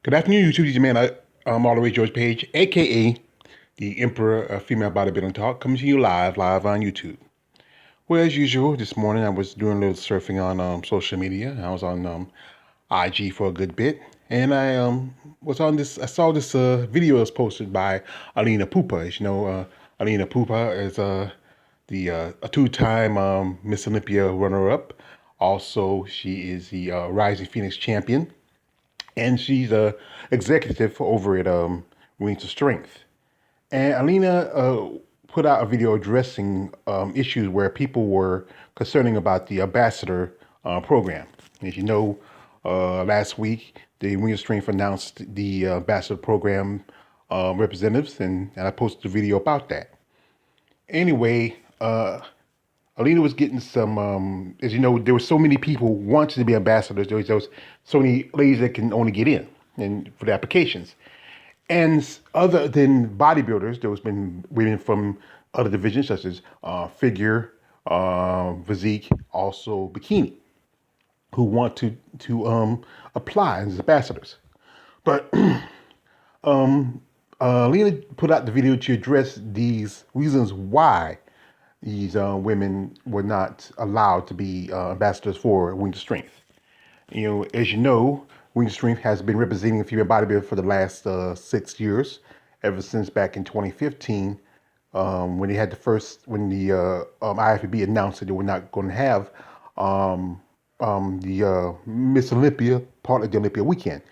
Good afternoon, YouTube. This is your man, I'm all the way George Page, aka the Emperor of Female Bodybuilding Talk, coming to you live on YouTube. Well, as usual, this morning I was doing a little surfing on social media. I was on IG for a good bit, and I was on this. I saw this video was posted by Alina Pupa. As you know, Alina Pupa is the a two-time Miss Olympia runner-up. Also, she is the Rising Phoenix champion, and she's a executive over at Wings of Strength. And Alina put out a video addressing issues where people were concerning about the ambassador program. As you know, last week the Wings of Strength announced the ambassador program representatives, and I posted a video about that. Anyway, Alina was getting some, as you know, there were so many people wanting to be ambassadors. There was so many ladies that can only get in and for the applications. And other than bodybuilders, there was been women from other divisions such as figure, physique, also bikini, who want to apply as ambassadors. But Lena put out the video to address these reasons why these women were not allowed to be ambassadors for Wings of Strength. You know, as you know, Wings of Strength has been representing female bodybuilding for the last 6 years, ever since back in 2015, when they had when the IFBB announced that they were not going to have the Miss Olympia, part of the Olympia weekend,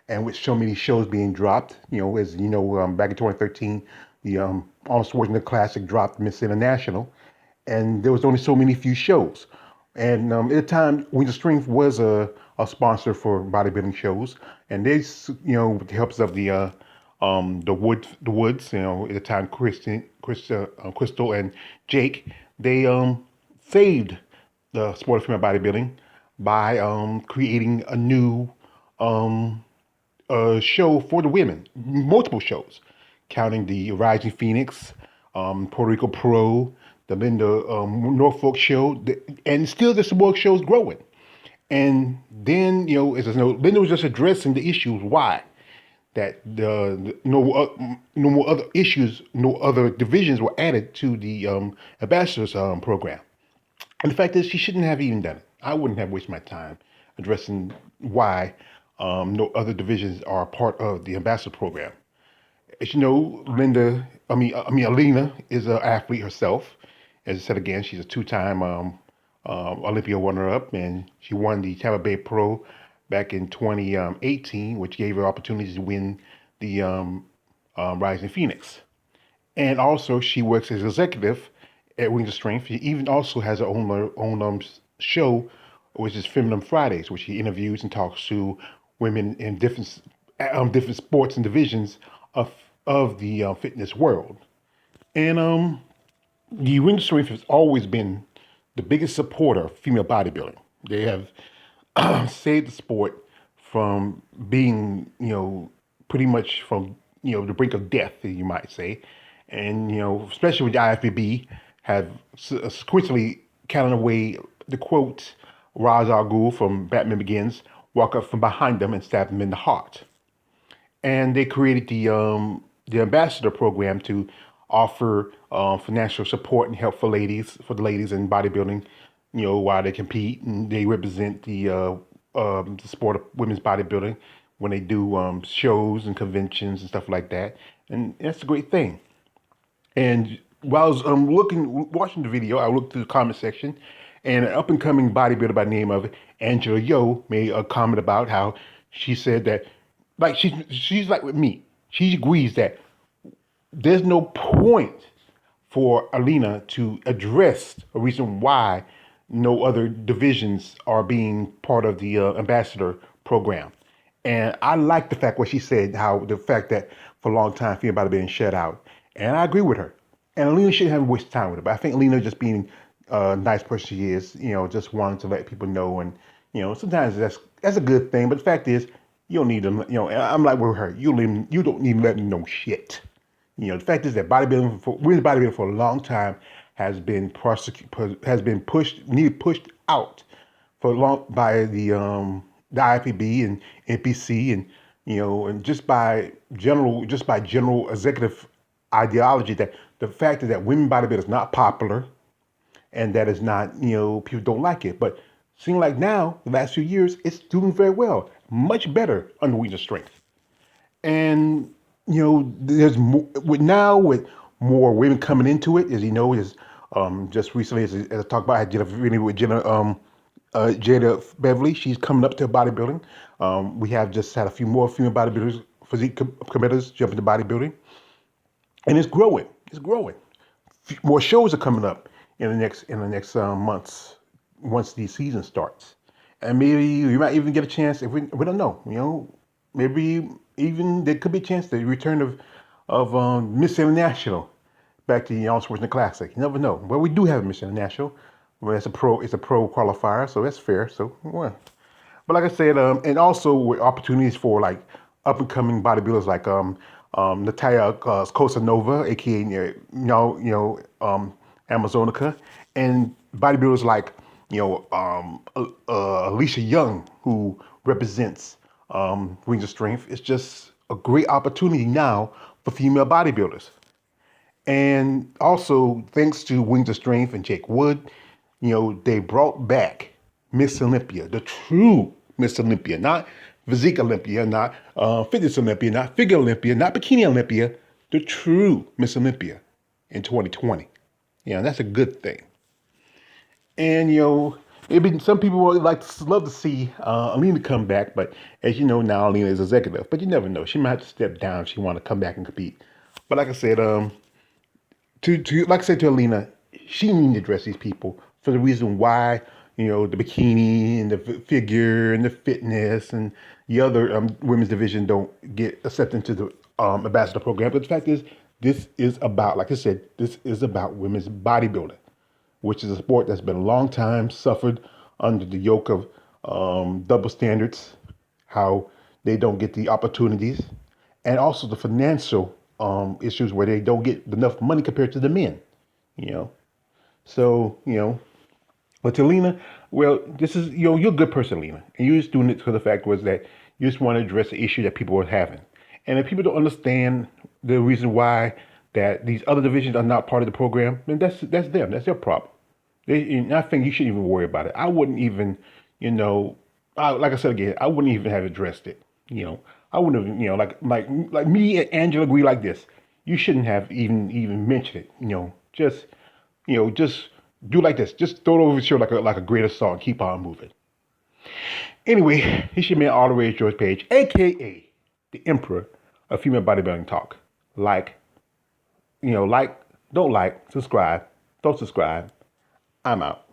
and with so many shows being dropped. You know, as you know, back in 2013, the Arnold Schwarzenegger Classic dropped Miss International, and there was only so many few shows. And at the time, Wings of Strength was a sponsor for bodybuilding shows, and they, you know, with the helps of the Woods, you know, at the time, Crystal and Jake, they saved the sport of female bodybuilding by creating a new show for the women, multiple shows, counting the Rising Phoenix, Puerto Rico Pro, the Linda Norfolk show, and still there's some more shows growing. And then, you know, as I know, Linda was just addressing the issues why that no more other issues, no other divisions were added to the ambassadors program. And the fact is, she shouldn't have even done it. I wouldn't have wasted my time addressing why no other divisions are part of the ambassador program. As you know, Alina is an athlete herself. As I said again, she's a two-time Olympia runner-up, and she won the Tampa Bay Pro back in 2018, which gave her opportunities to win the Rising Phoenix. And also, she works as executive at Wings of Strength. She even also has her own show, which is Feminine Fridays, where she interviews and talks to women in different sports and divisions of the fitness world. And the Wings of Strength has always been the biggest supporter of female bodybuilding. They have saved the sport from being, you know, pretty much from, you know, the brink of death, you might say. And, you know, especially with the IFBB, have sequentially counted away the quote, Ra's al Ghul from Batman Begins, walk up from behind them and stab them in the heart. And they created the ambassador program to offer financial support and help for the ladies in bodybuilding, you know, while they compete and they represent the sport of women's bodybuilding when they do shows and conventions and stuff like that. And that's a great thing. And while I was watching the video, I looked through the comment section, and an up and coming bodybuilder by the name of Angela Yo made a comment about how she said that, like she's like with me, she agrees that there's no point for Alina to address a reason why no other divisions are being part of the ambassador program. And I like the fact what she said, how the fact that for a long time female bodybuilding being shut out. And I agree with her. And Alina shouldn't have wasted time with it. But I think Alina just being a nice person she is, you know, just wanted to let people know. And, you know, sometimes that's a good thing. But the fact is, you don't need to, you know, I'm like with her. You don't need to let me know shit. You know, the fact is that women's bodybuilding for a long time has been pushed out for long by the IFBB and NPC, and And just by general executive ideology, that the fact is that women bodybuilding is not popular, and that is not, people don't like it. But seeing like now, the last few years, it's doing very well, much better under Wings of Strength. And there's more with more women coming into it, as is just recently, as I talked about, I did a video with Jada Beverly. She's coming up to bodybuilding. We have just had a few more female bodybuilders, physique competitors jump into bodybuilding, and it's growing. It's growing. More shows are coming up in the next months once the season starts, and maybe you might even get a chance. If we don't know, maybe even there could be a chance the return of Miss International back to the Arnold Schwarzenegger Classic. You never know. But we do have Miss International. Well, it's a pro qualifier, so that's fair. So well. But like I said, and also with opportunities for like up and coming bodybuilders like Natalia Kosanova, aka Amazonica, and bodybuilders like Alicia Young, who represents Wings of Strength. It's just a great opportunity now for female bodybuilders. And also, thanks to Wings of Strength and Jake Wood, they brought back Miss Olympia, the true Miss Olympia, not Physique Olympia, not Fitness Olympia, not Figure Olympia, not Bikini Olympia, the true Miss Olympia in 2020. That's a good thing. And maybe some people would love to see Alina come back, but as you know now, Alina is executive. But you never know; she might have to step down if she want to come back and compete. But like I said, to like I said to Alina, she needs to address these people for the reason why the bikini and the figure and the fitness and the other women's division don't get accepted into the ambassador program. But the fact is, this is about, like I said, this is about women's bodybuilding, which is a sport that's been a long time suffered under the yoke of double standards, how they don't get the opportunities, and also the financial issues where they don't get enough money compared to the men. You know, so but to Lena, well, this is you're a good person, Lena, and you're just doing it because the fact was that you just want to address the issue that people were having, and if people don't understand the reason why that these other divisions are not part of the program, then that's them, that's their problem. And I think you shouldn't even worry about it. I wouldn't even, like I said again, I wouldn't even have addressed it. I wouldn't have, like me and Angela agree like this. You shouldn't have even mentioned it. Just do like this. Just throw it over the shoulder like a grain of salt and keep on moving. Anyway, this your man all the way George Page, aka the Emperor of Female Bodybuilding Talk. Like, don't like, subscribe, don't subscribe. I'm out.